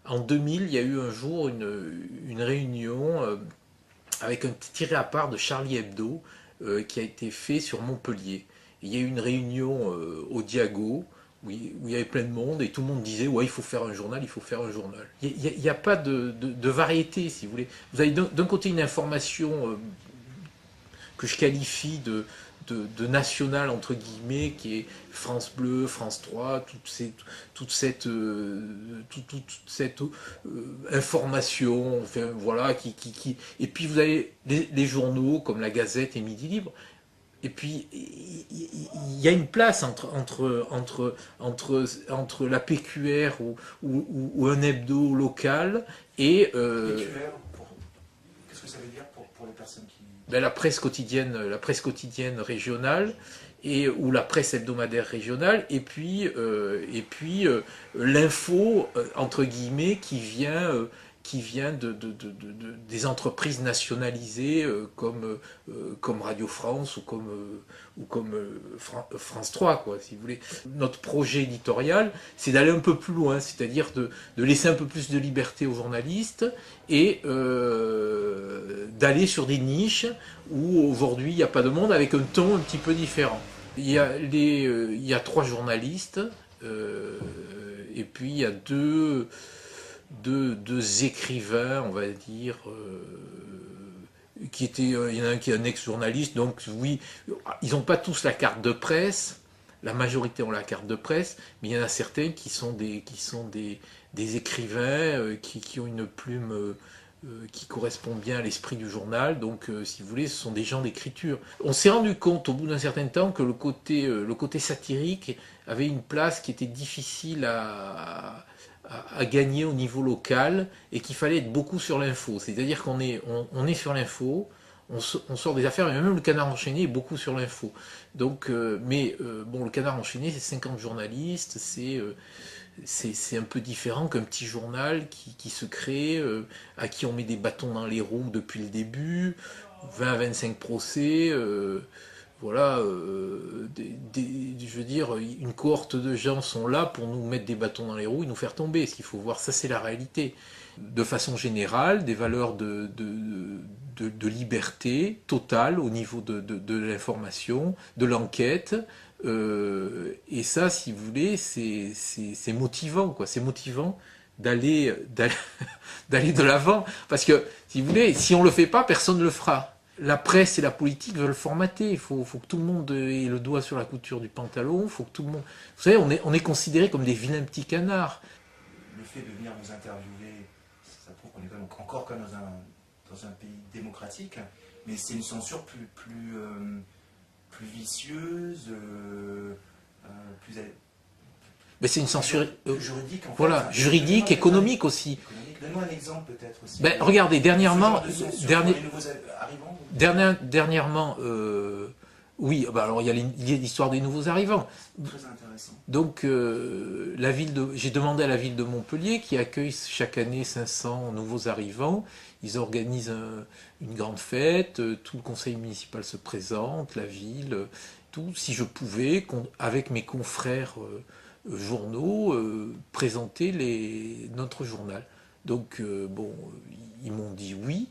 En 2000, il y a eu un jour une réunion avec un tiré à part de Charlie Hebdo qui a été fait sur Montpellier. Et il y a eu une réunion au Diago où il y avait plein de monde et tout le monde disait ouais, il faut faire un journal, il faut faire un journal. Il n'y a pas de variété, si vous voulez. Vous avez d'un côté une information que je qualifie de national entre guillemets, qui est France Bleu, France 3, toute cette information, enfin, voilà, et puis vous avez les journaux comme la Gazette et Midi Libre. Et puis, il y a une place entre la PQR ou un hebdo local et PQR, qu'est-ce que ça veut dire pour les personnes qui... ben, la presse quotidienne régionale ou la presse hebdomadaire régionale, et puis l'info entre guillemets qui vient des entreprises nationalisées comme Radio France ou comme France 3, quoi, si vous voulez. Notre projet éditorial, c'est d'aller un peu plus loin, c'est-à-dire de laisser un peu plus de liberté aux journalistes et d'aller sur des niches où aujourd'hui il n'y a pas de monde, avec un ton un petit peu différent. Il y a 3 journalistes, et puis il y a deux écrivains, on va dire, il y en a un qui est un ex-journaliste, donc oui, ils n'ont pas tous la carte de presse, la majorité ont la carte de presse, mais il y en a certains qui sont des écrivains qui ont une plume qui correspond bien à l'esprit du journal, donc si vous voulez, ce sont des gens d'écriture. On s'est rendu compte au bout d'un certain temps que le côté satirique avait une place qui était difficile à gagner au niveau local et qu'il fallait être beaucoup sur l'info. C'est-à-dire qu'on est sur l'info, on sort des affaires, et même le Canard enchaîné est beaucoup sur l'info. Donc, bon, le Canard enchaîné, c'est 50 journalistes, c'est un peu différent qu'un petit journal qui se crée, à qui on met des bâtons dans les roues depuis le début, 20 à 25 procès, voilà, je veux dire, une cohorte de gens sont là pour nous mettre des bâtons dans les roues et nous faire tomber. Ce qu'il faut voir, ça c'est la réalité. De façon générale, des valeurs de liberté totale au niveau de l'information, de l'enquête. Et ça, si vous voulez, c'est motivant, quoi. C'est motivant d'aller de l'avant. Parce que, si vous voulez, si on ne le fait pas, personne ne le fera. La presse et la politique veulent formater. Il faut que tout le monde ait le doigt sur la couture du pantalon. Faut que tout le monde... Vous savez, on est considérés comme des vilains petits canards. Le fait de venir nous interviewer, ça prouve qu'on est encore comme dans un pays démocratique, mais c'est une censure plus vicieuse, plus... Mais c'est une censure juridique, en voilà, fait. juridique, économique aussi. Donne-moi un exemple peut-être aussi. Ben, regardez, dernièrement, dernièrement, oui, ben alors il y a l'histoire des nouveaux arrivants. très intéressant. Donc, j'ai demandé à la ville de Montpellier, qui accueille chaque année 500 nouveaux arrivants. Ils organisent une grande fête, tout le conseil municipal se présente, la ville, tout. Si je pouvais, avec mes confrères journaux, présenter notre journal. Donc, bon, ils m'ont dit oui,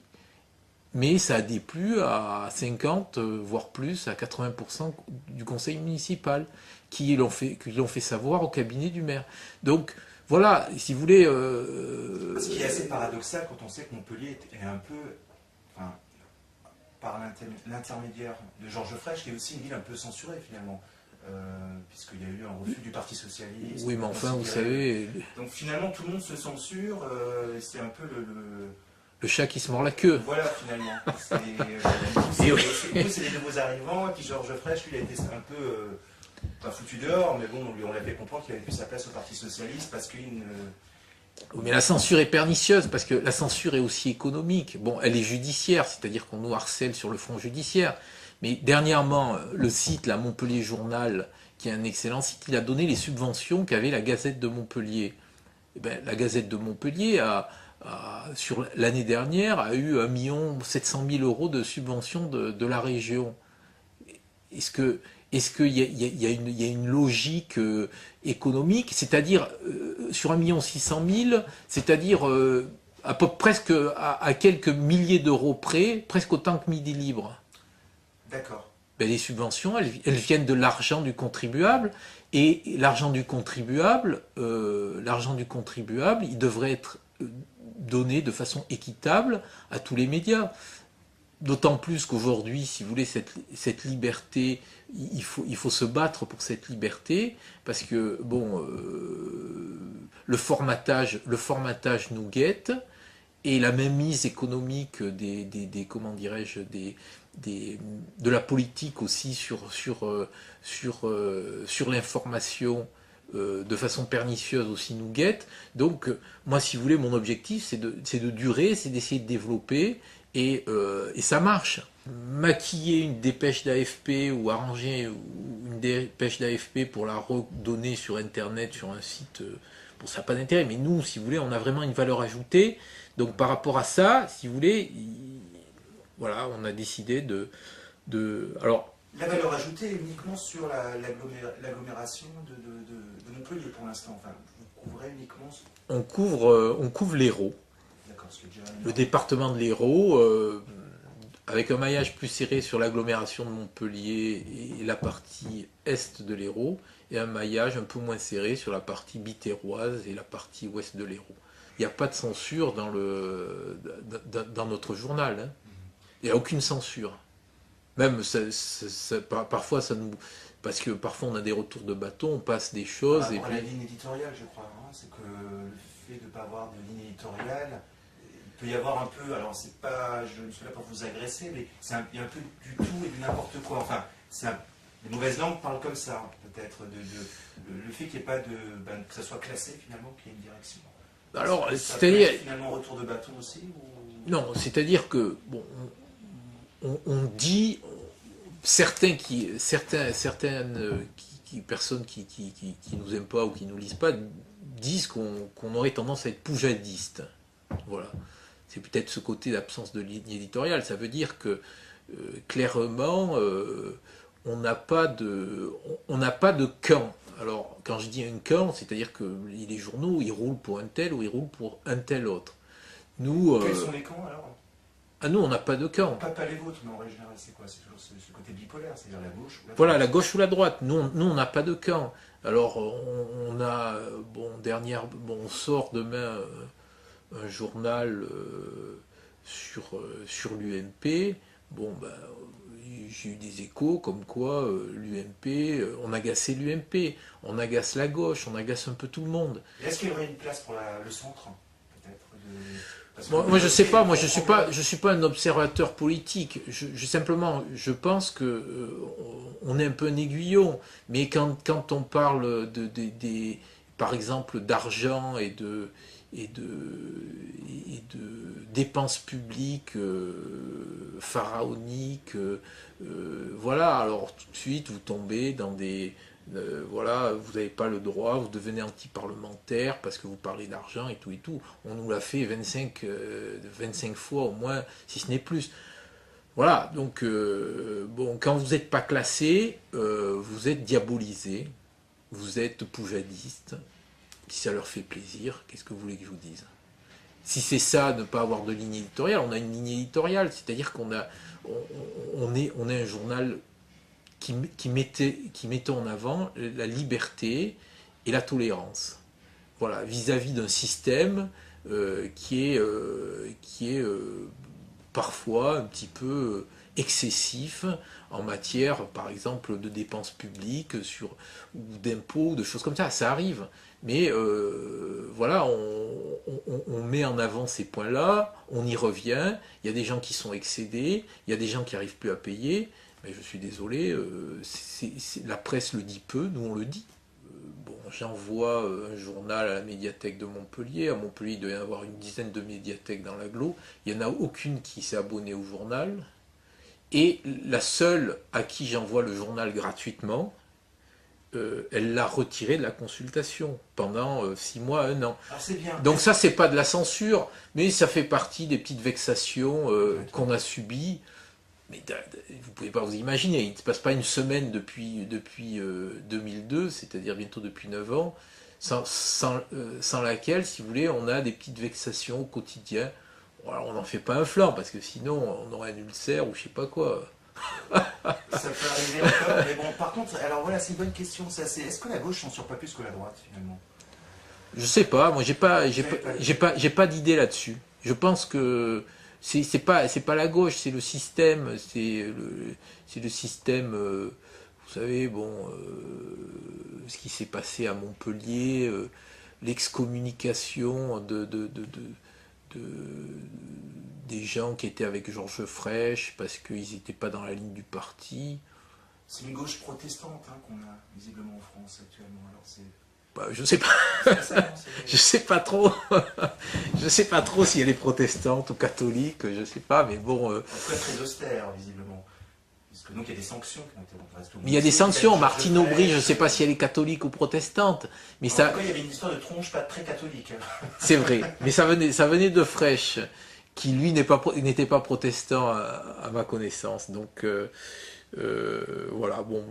mais ça a déplu à 50, voire plus, à 80% du conseil municipal, qui l'ont fait savoir au cabinet du maire. Donc, voilà, si vous voulez... Ce qui est assez paradoxal quand on sait que Montpellier est un peu, enfin, par l'intermédiaire de Georges Frêche, qui est aussi une ville un peu censurée finalement. Puisqu'il y a eu un refus du Parti Socialiste. Oui, mais enfin, vous savez... Donc finalement, tout le monde se censure, c'est un peu le chat qui se mord la queue. Voilà, finalement. C'est les nouveaux arrivants, et puis Georges Frêche, lui, il a été un peu... pas foutu dehors, mais bon, on lui avait fait comprendre qu'il avait plus sa place au Parti Socialiste, parce qu'il Mais la censure est pernicieuse, parce que la censure est aussi économique. Bon, elle est judiciaire, c'est-à-dire qu'on nous harcèle sur le front judiciaire. Mais dernièrement, le site, la Montpellier Journal, qui est un excellent site, il a donné les subventions qu'avait la Gazette de Montpellier. Eh ben, la Gazette de Montpellier sur l'année dernière a eu 1 700 000 € de subventions de la région. Est-ce que il y a une logique économique, c'est-à-dire sur 1 600 000, c'est-à-dire presque à quelques milliers d'euros près, presque autant que Midi Libre. D'accord. Ben, les subventions, elles viennent de l'argent du contribuable, et l'argent du contribuable, il devrait être donné de façon équitable à tous les médias. D'autant plus qu'aujourd'hui, si vous voulez, cette liberté, il faut se battre pour cette liberté, parce que, bon, le formatage nous guette, et la mainmise économique comment dirais-je, de la politique aussi sur l'information de façon pernicieuse aussi nous guette. Donc, moi, si vous voulez, mon objectif, c'est de durer, c'est d'essayer de développer, et ça marche. Maquiller une dépêche d'AFP ou arranger une dépêche d'AFP pour la redonner sur Internet, sur un site, bon, ça n'a pas d'intérêt. Mais nous, si vous voulez, on a vraiment une valeur ajoutée. Donc par rapport à ça, si vous voulez, voilà, on a décidé alors, La valeur ajoutée est uniquement sur l'agglomération de Montpellier pour l'instant. Enfin, vous couvrez uniquement. on couvre l'Hérault, D'accord, ce qui est déjà le département de l'Hérault, avec un maillage plus serré sur l'agglomération de Montpellier et la partie est de l'Hérault, et un maillage un peu moins serré sur la partie biterroise et la partie ouest de l'Hérault. Il n'y a pas de censure dans notre journal. Hein. Il n'y a aucune censure. Même, parfois, ça nous... Parce que parfois, on a des retours de bâton, on passe des choses... Par et rapport à puis... la ligne éditoriale, je crois. Hein, c'est que le fait de ne pas avoir de ligne éditoriale, il peut y avoir un peu... Alors, c'est pas, je ne suis là pour vous agresser, mais il y a un peu du tout et du n'importe quoi. Enfin, les mauvaises langues parlent comme ça, peut-être. Le fait qu'il n'y ait pas que ça soit classé, finalement, qu'il y ait une direction. Alors, Ça c'est-à-dire... peut être finalement retour de bâton aussi ou... Non, c'est-à-dire que, bon, on dit... Certaines personnes qui nous aiment pas ou qui nous lisent pas disent qu'on aurait tendance à être poujadiste. Voilà. C'est peut-être ce côté d'absence de ligne éditoriale. Ça veut dire que clairement, on n'a pas de camp. Alors, quand je dis un camp, c'est-à-dire que les journaux, ils roulent pour un tel ou ils roulent pour un tel autre. Nous, quels sont les camps alors? nous, on n'a pas de camp. Pas les vôtres, mais en règle générale, c'est quoi? C'est toujours ce côté bipolaire, c'est-à-dire la gauche ou la droite. Voilà, la gauche ou la droite. Nous, on n'a pas de camp. Alors, on a, on sort demain un journal sur l'UMP. Bon, ben, j'ai eu des échos comme quoi l'UMP, on agaçait l'UMP, on agace la gauche, on agace un peu tout le monde. Est-ce qu'il y aurait une place pour le centre, peut-être Moi, je sais pas, moi je suis pas un observateur politique. Simplement, je pense que on est un peu un aiguillon. Mais quand on parle par exemple d'argent et de dépenses publiques pharaoniques, voilà. Alors tout de suite, vous tombez dans des voilà, vous n'avez pas le droit, vous devenez anti-parlementaire parce que vous parlez d'argent et tout et tout. On nous l'a fait 25 fois au moins, si ce n'est plus. Voilà, donc bon, quand vous n'êtes pas classé, vous êtes diabolisé, vous êtes poujadiste. Si ça leur fait plaisir, qu'est-ce que vous voulez que je vous dise? Si c'est ça, ne pas avoir de ligne éditoriale, on a une ligne éditoriale, c'est-à-dire on est un journal qui mettait en avant la liberté et la tolérance. Voilà, vis-à-vis d'un système qui est parfois un petit peu excessif en matière, par exemple, de dépenses publiques ou d'impôts, de choses comme ça. Ça arrive. Mais voilà, on met en avant ces points-là, on y revient. Il y a des gens qui sont excédés, il y a des gens qui n'arrivent plus à payer. Mais je suis désolé, la presse le dit peu, nous on le dit. Bon, j'envoie un journal à la médiathèque de Montpellier. À Montpellier, il doit y avoir une dizaine de médiathèques dans l'agglo. Il n'y en a aucune qui s'est abonnée au journal. et la seule à qui j'envoie le journal gratuitement, elle l'a retiré de la consultation pendant 6 mois, 1 an. Alors c'est bien. Donc ça, c'est pas de la censure, mais ça fait partie des petites vexations qu'on a subies. Mais vous pouvez pas vous imaginer, il ne se passe pas une semaine depuis 2002, c'est-à-dire bientôt depuis 9 ans, sans laquelle, si vous voulez, on a des petites vexations au quotidien. Bon, alors on n'en fait pas un flanc, parce que sinon on aurait un ulcère ou je sais pas quoi. Ça peut arriver encore, mais bon, par contre, alors voilà, c'est une bonne question. Est-ce que la gauche censure pas plus que la droite, finalement? Je sais pas, moi j'ai pas d'idée là-dessus. Je pense que c'est pas la gauche, c'est le système, c'est le système. Vous savez, bon, ce qui s'est passé à Montpellier, l'excommunication des gens qui étaient avec Georges Frêche parce qu'ils n'étaient pas dans la ligne du parti. C'est une gauche protestante qu'on a visiblement en France actuellement. Alors bah, je sais pas. Je sais pas trop. Je sais pas trop si elle est protestante ou catholique, je sais pas, mais bon. En tout cas, très austère, visiblement. Parce que donc il y a des sanctions qui ont été reprises. Mais il y a des sanctions. Martine Aubry, je ne sais pas si elle est catholique ou protestante. Mais en ça. tout cas, il y avait une histoire de tronche pas très catholique. C'est vrai. Mais ça venait de Frêche, qui lui n'était pas protestant à ma connaissance. Donc voilà, bon.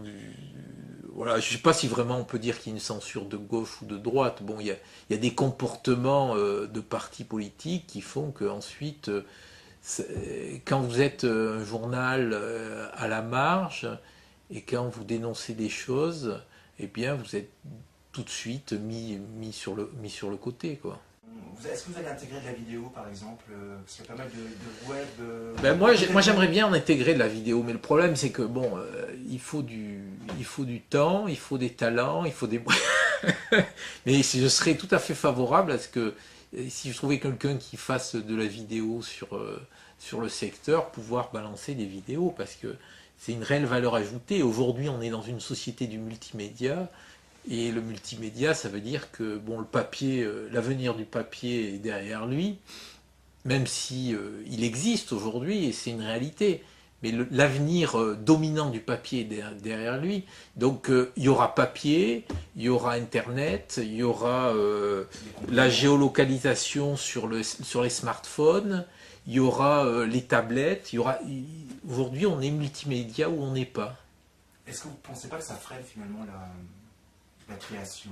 Voilà, je ne sais pas si vraiment on peut dire qu'il y a une censure de gauche ou de droite. Bon, il y a des comportements de partis politiques qui font qu'ensuite, quand vous êtes un journal à la marge et quand vous dénoncez des choses, eh bien, vous êtes tout de suite mis sur le côté, quoi. Est-ce que vous allez intégrer de la vidéo, par exemple? Parce qu'il y a pas mal de web... Ben moi j'aimerais bien en intégrer de la vidéo, mais le problème c'est que bon, il faut du temps, il faut des talents, il faut des... mais je serais tout à fait favorable à ce que, si je trouvais quelqu'un qui fasse de la vidéo sur le secteur, pouvoir balancer des vidéos, parce que c'est une réelle valeur ajoutée. Aujourd'hui, on est dans une société du multimédia, et le multimédia, ça veut dire que bon, le papier, l'avenir du papier est derrière lui, même si il existe aujourd'hui, et c'est une réalité. Mais l'avenir dominant du papier est derrière lui. Donc il y aura papier, il y aura Internet, il y aura la géolocalisation sur les smartphones, il y aura les tablettes. Aujourd'hui, on est multimédia ou on n'est pas. Est-ce que vous ne pensez pas que ça freine finalement la création,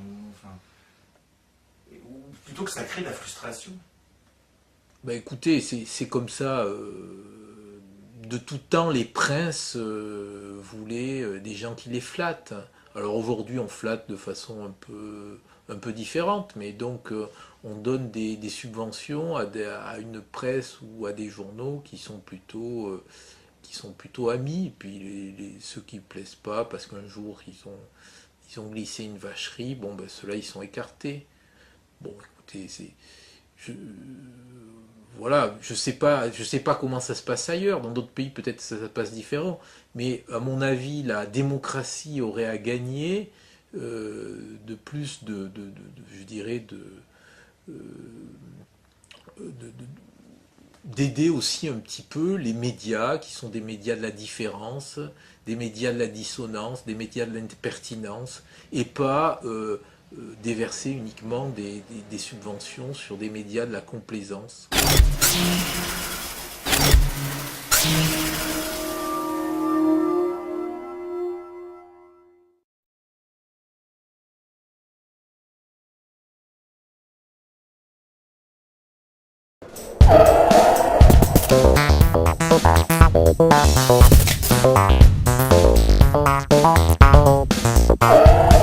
ou plutôt que ça crée de la frustration? Ben écoutez, c'est comme ça. De tout temps, les princes voulaient des gens qui les flattent. Alors aujourd'hui, on flatte de façon un peu différente, mais donc on donne des subventions à une presse ou à des journaux qui sont plutôt amis, et puis ceux qui ne plaisent pas parce qu'un jour ils ont glissé une vacherie, bon ben ceux-là ils sont écartés. Bon écoutez, voilà, je sais pas comment ça se passe ailleurs. Dans d'autres pays, peut-être ça se passe différent. Mais à mon avis, la démocratie aurait à gagner de plus je dirais, d'aider aussi un petit peu les médias, qui sont des médias de la différence, des médias de la dissonance, des médias de l'impertinence, et pas déverser uniquement des subventions sur des médias de la complaisance. Thank you.